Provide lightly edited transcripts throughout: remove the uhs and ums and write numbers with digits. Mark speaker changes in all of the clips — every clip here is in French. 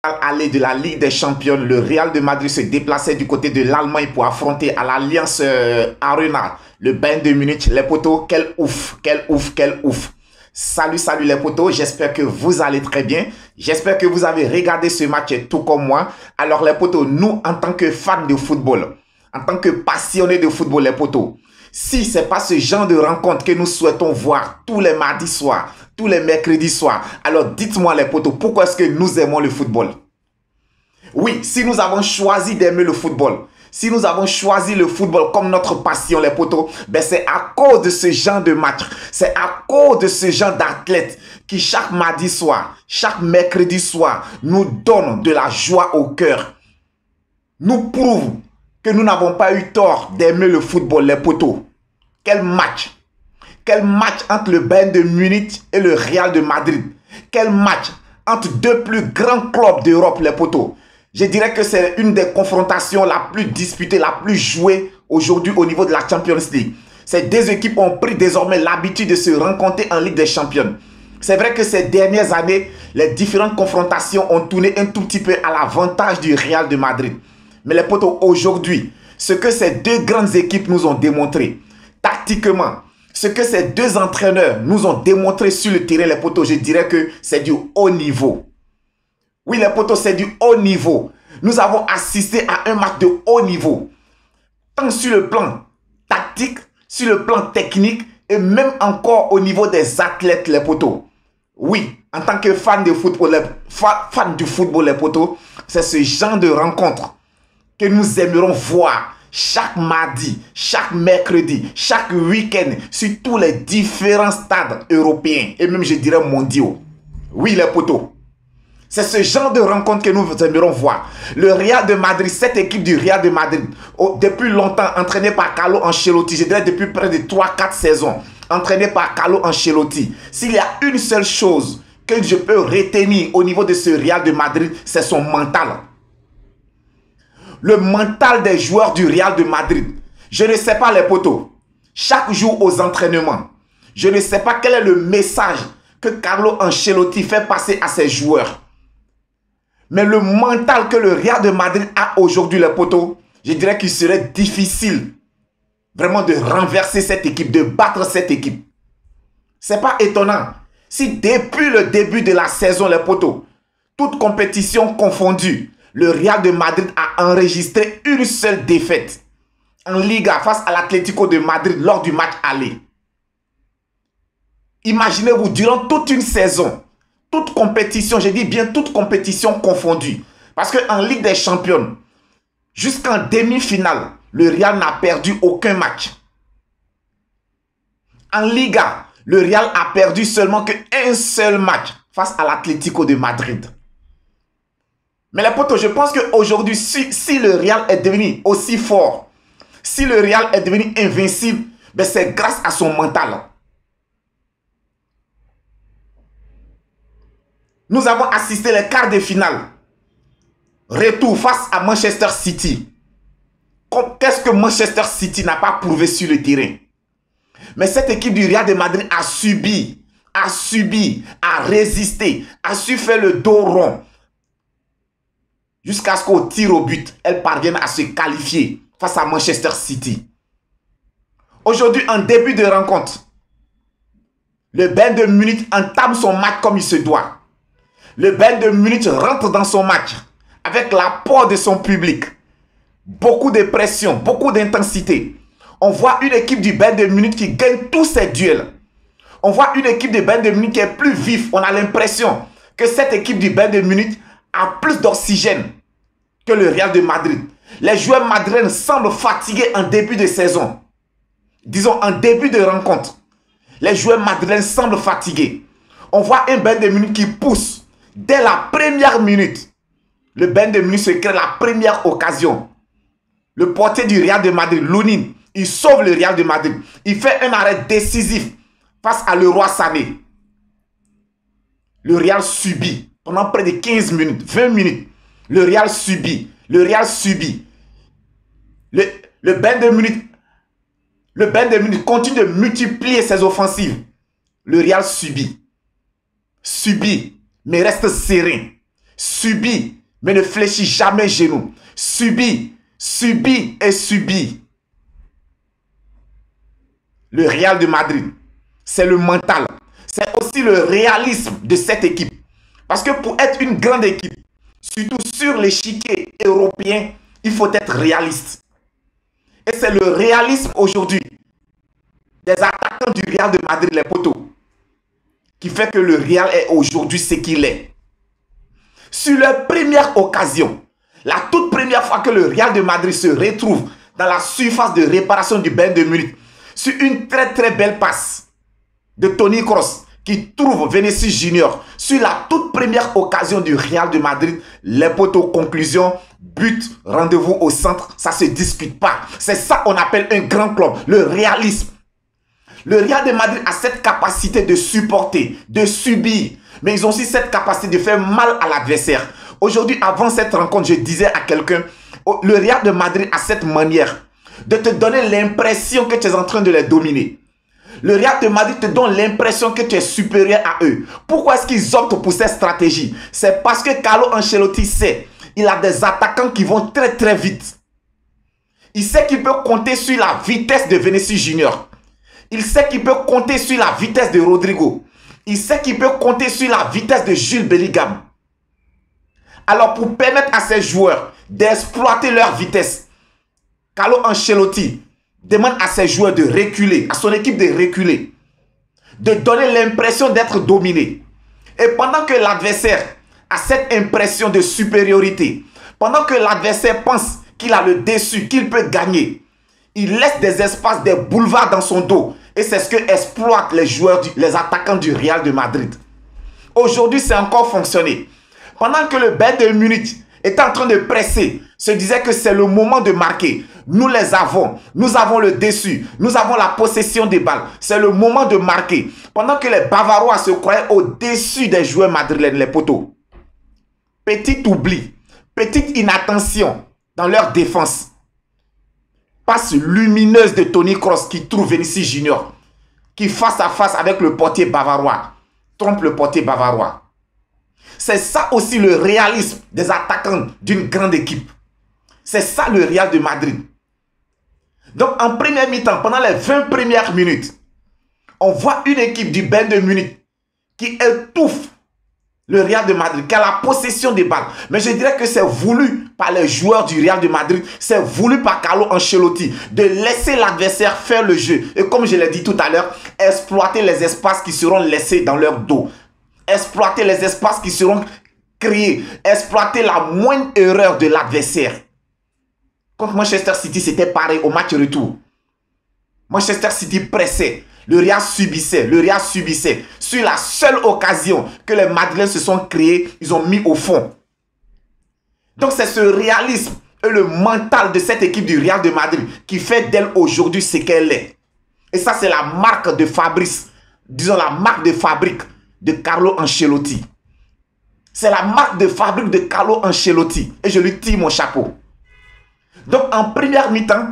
Speaker 1: Aller de la Ligue des Champions, le Real de Madrid se déplaçait du côté de l'Allemagne pour affronter à l'Alliance Arena le Bayern de Munich. Les potos, quel ouf, quel ouf, quel ouf. Salut, salut les potos, j'espère que vous allez très bien. J'espère que vous avez regardé ce match tout comme moi. Alors les potos, nous en tant que fans de football, en tant que passionnés de football les potos, si ce n'est pas ce genre de rencontre que nous souhaitons voir tous les mardis soirs, tous les mercredis soirs, alors dites-moi les potos, pourquoi est-ce que nous aimons le football? Oui, si nous avons choisi d'aimer le football, si nous avons choisi le football comme notre passion les potos, ben c'est à cause de ce genre de match, c'est à cause de ce genre d'athlètes qui chaque mardi soir, chaque mercredi soir, nous donnent de la joie au cœur, nous prouvent que nous n'avons pas eu tort d'aimer le football, les potos. Quel match! Quel match entre le Bayern de Munich et le Real de Madrid. Quel match entre deux plus grands clubs d'Europe, les potos. Je dirais que c'est une des confrontations la plus disputée, la plus jouée aujourd'hui au niveau de la Champions League. Ces deux équipes ont pris désormais l'habitude de se rencontrer en Ligue des Champions. C'est vrai que ces dernières années, les différentes confrontations ont tourné un tout petit peu à l'avantage du Real de Madrid. Mais les potos, aujourd'hui, ce que ces deux grandes équipes nous ont démontré, tactiquement, ce que ces deux entraîneurs nous ont démontré sur le terrain, les potos, je dirais que c'est du haut niveau. Oui, les potos, c'est du haut niveau. Nous avons assisté à un match de haut niveau. Tant sur le plan tactique, sur le plan technique et même encore au niveau des athlètes, les potos. Oui, en tant que fan de football, fan du football, les potos, c'est ce genre de rencontre que nous aimerons voir chaque mardi, chaque mercredi, chaque week-end sur tous les différents stades européens et même je dirais mondiaux. Oui les potos, c'est ce genre de rencontre que nous aimerons voir. Le Real de Madrid, cette équipe du Real de Madrid, depuis longtemps entraînée par Carlo Ancelotti, je dirais depuis près de 3-4 saisons, entraînée par Carlo Ancelotti. S'il y a une seule chose que je peux retenir au niveau de ce Real de Madrid, c'est son mental. Le mental des joueurs du Real de Madrid. Je ne sais pas les potos. Chaque jour aux entraînements, je ne sais pas quel est le message que Carlo Ancelotti fait passer à ses joueurs. Mais le mental que le Real de Madrid a aujourd'hui les potos, je dirais qu'il serait difficile vraiment de renverser cette équipe, de battre cette équipe. C'est pas étonnant. Si depuis le début de la saison les potos, toute compétition confondue, le Real de Madrid a enregistré une seule défaite en Liga face à l'Atlético de Madrid lors du match aller. Imaginez-vous, durant toute une saison, toute compétition, je dis bien toute compétition confondue. Parce qu'en Ligue des Champions, jusqu'en demi-finale, le Real n'a perdu aucun match. En Liga, le Real a perdu seulement qu'un seul match face à l'Atlético de Madrid. Mais les potos, je pense qu'aujourd'hui, si le Real est devenu aussi fort, si le Real est devenu invincible, ben c'est grâce à son mental. Nous avons assisté les quarts de finale. Retour face à Manchester City. Qu'est-ce que Manchester City n'a pas prouvé sur le terrain? Mais cette équipe du Real de Madrid a subi, a résisté, a su faire le dos rond. Jusqu'à ce qu'au tir au but, elle parvienne à se qualifier face à Manchester City. Aujourd'hui, en début de rencontre, le Bayern de Munich entame son match comme il se doit. Le Bayern de Munich rentre dans son match avec l'apport de son public. Beaucoup de pression, beaucoup d'intensité. On voit une équipe du Bayern de Munich qui gagne tous ses duels. On voit une équipe du Bayern de Munich qui est plus vive. On a l'impression que cette équipe du Bayern de Munich a plus d'oxygène que le Real de Madrid. Les joueurs madrilènes semblent fatigués en début de saison. Disons en début de rencontre. Les joueurs madrilènes semblent fatigués. On voit un Bayern de Munich qui pousse dès la première minute. Le Bayern de Munich se crée la première occasion. Le portier du Real de Madrid, Lunin, il sauve le Real de Madrid. Il fait un arrêt décisif face à Leroy Sané. Le Real subit pendant près de 15 minutes, 20 minutes. Le Real subit. Le Real subit. Le Bayern de Munich continue de multiplier ses offensives. Le Real subit. Subit, mais reste serein. Subis, mais ne fléchis jamais genou. Subis, subis et subis. Le Real de Madrid, c'est le mental. C'est aussi le réalisme de cette équipe. Parce que pour être une grande équipe, surtout sur l'échiquier européen, il faut être réaliste. Et c'est le réalisme aujourd'hui des attaquants du Real de Madrid, les poteaux, qui fait que le Real est aujourd'hui ce qu'il est. Sur leur première occasion, la toute première fois que le Real de Madrid se retrouve dans la surface de réparation du Bayern de Munich, sur une très très belle passe de Toni Kroos qui trouve Vinicius Junior, sur la toute première occasion du Real de Madrid, les poteaux, conclusion, but, rendez-vous au centre, ça ne se discute pas. C'est ça qu'on appelle un grand club, le réalisme. Le Real de Madrid a cette capacité de supporter, de subir, mais ils ont aussi cette capacité de faire mal à l'adversaire. Aujourd'hui, avant cette rencontre, je disais à quelqu'un, le Real de Madrid a cette manière de te donner l'impression que tu es en train de les dominer. Le Real de Madrid te donne l'impression que tu es supérieur à eux. Pourquoi est-ce qu'ils optent pour cette stratégie? C'est parce que Carlo Ancelotti sait, il a des attaquants qui vont très très vite. Il sait qu'il peut compter sur la vitesse de Vinicius Junior. Il sait qu'il peut compter sur la vitesse de Rodrigo. Il sait qu'il peut compter sur la vitesse de Jude Bellingham. Alors pour permettre à ces joueurs d'exploiter leur vitesse, Carlo Ancelotti demande à ses joueurs de reculer, à son équipe de reculer, de donner l'impression d'être dominé. Et pendant que l'adversaire a cette impression de supériorité, pendant que l'adversaire pense qu'il a le dessus, qu'il peut gagner, il laisse des espaces, des boulevards dans son dos. Et c'est ce que exploitent les joueurs, les attaquants du Real de Madrid. Aujourd'hui, c'est encore fonctionné. Pendant que le Bayern de Munich était en train de presser, se disait que c'est le moment de marquer. Nous les avons. Nous avons le dessus. Nous avons la possession des balles. C'est le moment de marquer. Pendant que les Bavarois se croyaient au-dessus des joueurs madrilènes, les poteaux. Petit oubli, petite inattention dans leur défense. Passe lumineuse de Toni Kroos qui trouve Vinicius Junior, qui face à face avec le portier bavarois, trompe le portier bavarois. C'est ça aussi le réalisme des attaquants d'une grande équipe. C'est ça le Real de Madrid. Donc en première mi-temps, pendant les 20 premières minutes, on voit une équipe du Bayern de Munich qui étouffe le Real de Madrid, qui a la possession des balles. Mais je dirais que c'est voulu par les joueurs du Real de Madrid, c'est voulu par Carlo Ancelotti, de laisser l'adversaire faire le jeu. Et comme je l'ai dit tout à l'heure, exploiter les espaces qui seront laissés dans leur dos. Exploiter les espaces qui seront créés. Exploiter la moindre erreur de l'adversaire. Contre Manchester City, c'était pareil au match retour. Manchester City pressait. Le Real subissait, le Real subissait. Sur la seule occasion que les Madrilènes se sont créés, ils ont mis au fond. Donc c'est ce réalisme et le mental de cette équipe du Real de Madrid qui fait d'elle aujourd'hui ce qu'elle est. Et ça c'est la marque de Fabrice, disons la marque de fabrique de Carlo Ancelotti. C'est la marque de fabrique de Carlo Ancelotti. Et je lui tire mon chapeau. Donc en première mi-temps,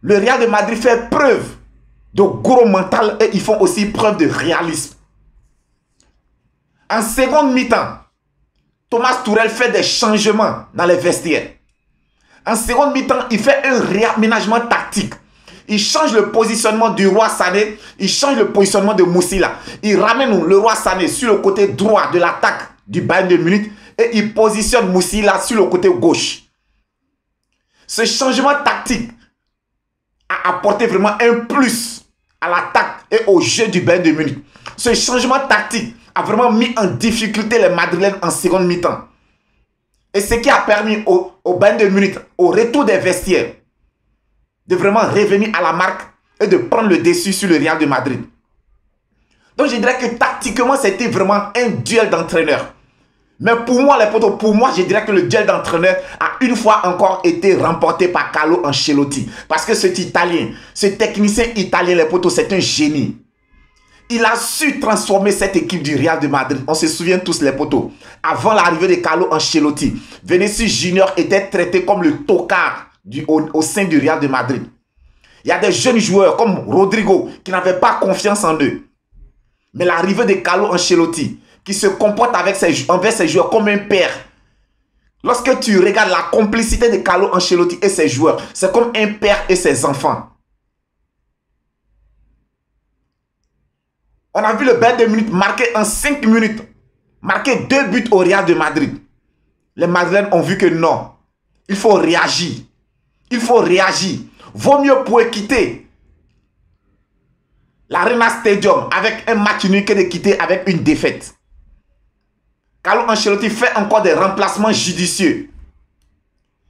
Speaker 1: le Real de Madrid fait preuve de gros mental et ils font aussi preuve de réalisme. En seconde mi-temps, Thomas Tuchel fait des changements dans les vestiaires. En seconde mi-temps, il fait un réaménagement tactique. Il change le positionnement du Roi Sané, il change le positionnement de Moussila. Il ramène le Roi Sané sur le côté droit de l'attaque du Bayern de Munich et il positionne Moussila sur le côté gauche. Ce changement tactique a apporté vraiment un plus à l'attaque et au jeu du Bayern de Munich. Ce changement tactique a vraiment mis en difficulté les Madrilènes en seconde mi-temps. Et ce qui a permis au Bayern de Munich, au retour des vestiaires, de vraiment revenir à la marque et de prendre le dessus sur le Real de Madrid. Donc je dirais que tactiquement, c'était vraiment un duel d'entraîneurs. Mais pour moi, les potos, pour moi, je dirais que le duel d'entraîneur a une fois encore été remporté par Carlo Ancelotti. Parce que cet Italien, ce technicien italien, les potos, c'est un génie. Il a su transformer cette équipe du Real de Madrid. On se souvient tous, les potos. Avant l'arrivée de Carlo Ancelotti, Vinicius Junior était traité comme le tocard au sein du Real de Madrid. Il y a des jeunes joueurs comme Rodrigo qui n'avaient pas confiance en eux. Mais l'arrivée de Carlo Ancelotti, qui se comporte envers ses joueurs comme un père, Lorsque tu regardes la complicité de Carlo Ancelotti et ses joueurs, c'est comme un père et ses enfants. On a vu le Bayern de Munich marquer en 5 minutes, marquer 2 buts au Real de Madrid. Les Madrilènes ont vu que non, il faut réagir. Il faut réagir. Vaut mieux pour quitter l'Arena Stadium avec un match nul que de quitter avec une défaite. Carlo Ancelotti fait encore des remplacements judicieux.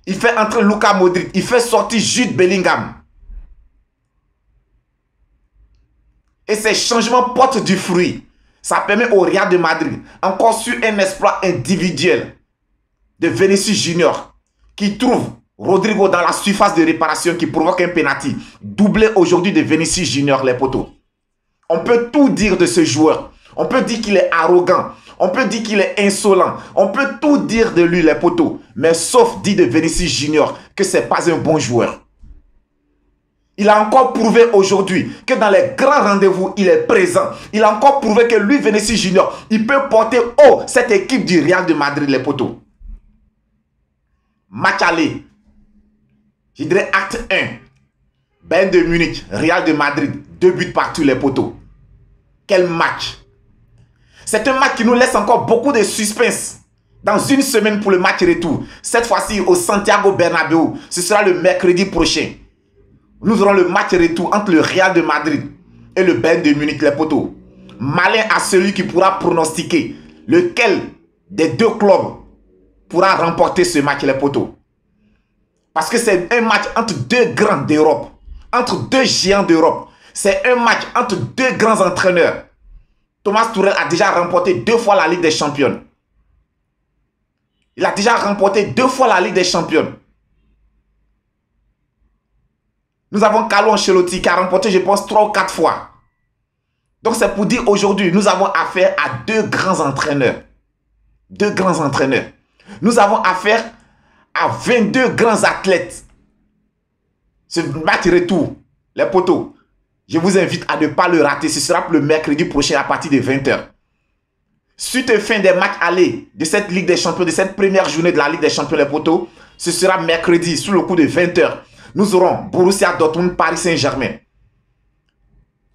Speaker 1: Il fait entrer Luka Modric. Il fait sortir Jude Bellingham. Et ces changements portent du fruit. Ça permet au Real de Madrid, encore sur un exploit individuel de Vinicius Junior, qui trouve Rodrigo dans la surface de réparation, qui provoque un penalty. Doublé aujourd'hui de Vinicius Junior, les poteaux. On peut tout dire de ce joueur. On peut dire qu'il est arrogant. On peut dire qu'il est insolent. On peut tout dire de lui, les poteaux. Mais sauf dire de Vinicius Junior que ce n'est pas un bon joueur. Il a encore prouvé aujourd'hui que dans les grands rendez-vous, il est présent. Il a encore prouvé que lui, Vinicius Junior, il peut porter haut cette équipe du Real de Madrid, les poteaux. Match aller. Je dirais acte 1. Bayern de Munich, Real de Madrid, 2 buts partout, les poteaux. Quel match! C'est un match qui nous laisse encore beaucoup de suspense. Dans une semaine pour le match retour. Cette fois-ci au Santiago Bernabéu. Ce sera le mercredi prochain. Nous aurons le match retour entre le Real de Madrid et le Bayern de Munich, les poteaux. Malin à celui qui pourra pronostiquer lequel des deux clubs pourra remporter ce match, les poteaux. Parce que c'est un match entre deux grands d'Europe. Entre deux géants d'Europe. C'est un match entre deux grands entraîneurs. Thomas Tuchel a déjà remporté 2 fois la Ligue des Champions. Il a déjà remporté 2 fois la Ligue des Champions. Nous avons Carlo Ancelotti qui a remporté, je pense, 3 ou 4 fois. Donc c'est pour dire aujourd'hui, nous avons affaire à 2 grands entraîneurs. 2 grands entraîneurs. Nous avons affaire à 22 grands athlètes. Ce match retour, les poteaux, je vous invite à ne pas le rater. Ce sera le mercredi prochain à partir de 20 h. Suite et fin des matchs allés de cette Ligue des Champions, de cette première journée de la Ligue des Champions, les poteaux, ce sera mercredi sous le coup de 20 h. Nous aurons Borussia Dortmund, Paris Saint-Germain.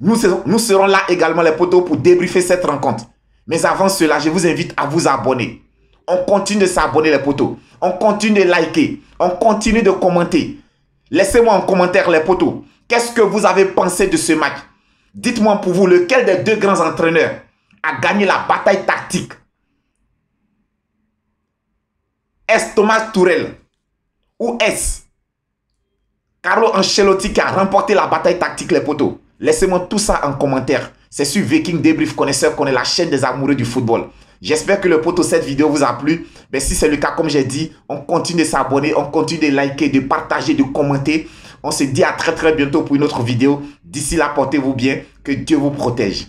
Speaker 1: Nous serons là également, les poteaux, pour débriefer cette rencontre. Mais avant cela, je vous invite à vous abonner. On continue de s'abonner, les poteaux. On continue de liker. On continue de commenter. Laissez-moi en commentaire, les poteaux. Qu'est-ce que vous avez pensé de ce match? Dites-moi pour vous, lequel des 2 grands entraîneurs a gagné la bataille tactique? Est-ce Thomas Tuchel ou est-ce Carlo Ancelotti qui a remporté la bataille tactique, les poteaux? Laissez-moi tout ça en commentaire. C'est sur Viking Débrief Connaisseur qu'on est la chaîne des amoureux du football. J'espère que le poteau, cette vidéo vous a plu. Mais si c'est le cas, comme j'ai dit, on continue de s'abonner, on continue de liker, de partager, de commenter. On se dit à très bientôt pour une autre vidéo. D'ici là, portez-vous bien. Que Dieu vous protège.